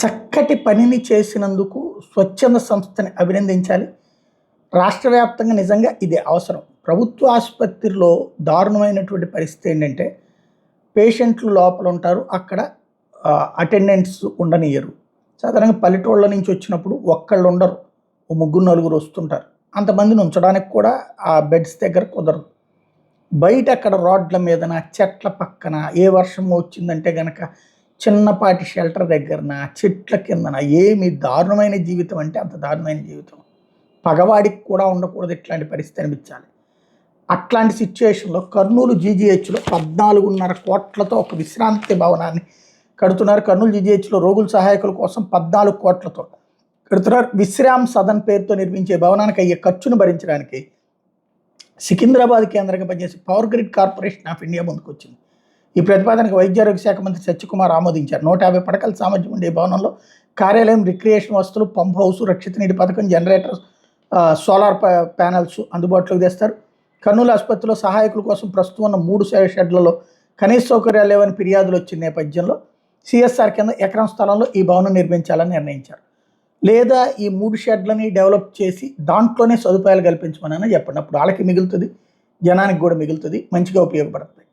చక్కటి పనిని చేసినందుకు స్వచ్ఛంద సంస్థని అభినందించాలి. రాష్ట్ర వ్యాప్తంగా నిజంగా ఇది అవసరం. ప్రభుత్వ ఆసుపత్రిలో దారుణమైనటువంటి పరిస్థితి ఏంటంటే, పేషెంట్లు లోపల ఉంటారు. అక్కడ అటెండెంట్స్ ఉండనియ్యరు. సాధారణంగా పల్లెటూళ్ళ నుంచి వచ్చినప్పుడు ఒక్కళ్ళు ఉండరు. ఓ ముగ్గురు నలుగురు వస్తుంటారు. అంతమందిని ఉంచడానికి కూడా ఆ బెడ్స్ దగ్గర కుదరదు. బయట అక్కడ రోడ్ల మీదన, చెట్ల పక్కన ఏ వర్షం వచ్చిందంటే గనక చిన్నపాటి షెల్టర్ దగ్గరన, చెట్ల కిందన ఏమి దారుణమైన జీవితం అంటే అంత దారుణమైన జీవితం. పగవాడికి కూడా ఉండకూడదు ఇట్లాంటి పరిస్థితి అనిపించాలి. అట్లాంటి సిచ్యుయేషన్లో కర్నూలు జీజీహెచ్లో 14.5 కోట్లతో ఒక విశ్రాంతి భవనాన్ని కడుతున్నారు. కర్నూలు జీజీహెచ్లో రోగుల సహాయకుల కోసం 14 కోట్లతో కడుతున్నారు. విశ్రామ్ సదన్ పేరుతో నిర్మించే భవనానికి అయ్యే ఖర్చును భరించడానికి సికింద్రాబాద్ కేంద్రంగా పనిచేసే power grid corporation of India ముందుకు వచ్చింది. ఈ ప్రతిపాదనకు వైద్యారోగ్య శాఖ మంత్రి సత్యకుమార్ ఆమోదించారు. 150 పడకల సామర్థ్యం ఉండే భవనంలో కార్యాలయం, రిక్రియేషన్ వస్తువులు, పంప్ హౌస్, రక్షిత నీటి పథకం, జనరేటర్, సోలార్ ప్యానల్స్ అందుబాటులోకి తెస్తారు. కర్నూలు ఆసుపత్రిలో సహాయకుల కోసం ప్రస్తుతం ఉన్న 3 షెడ్లలో కనీస సౌకర్యాలు లేవని ఫిర్యాదులు వచ్చిన నేపథ్యంలో సిఎస్ఆర్ కింద ఎకరం స్థలంలో ఈ భవనం నిర్మించాలని నిర్ణయించారు. లేదా ఈ 3 షెడ్లని డెవలప్ చేసి దాంట్లోనే సదుపాయాలు కల్పించమని చెప్పండి. అప్పుడు వాళ్ళకి మిగులుతుంది, జనానికి కూడా మిగులుతుంది, మంచిగా ఉపయోగపడుతుంది.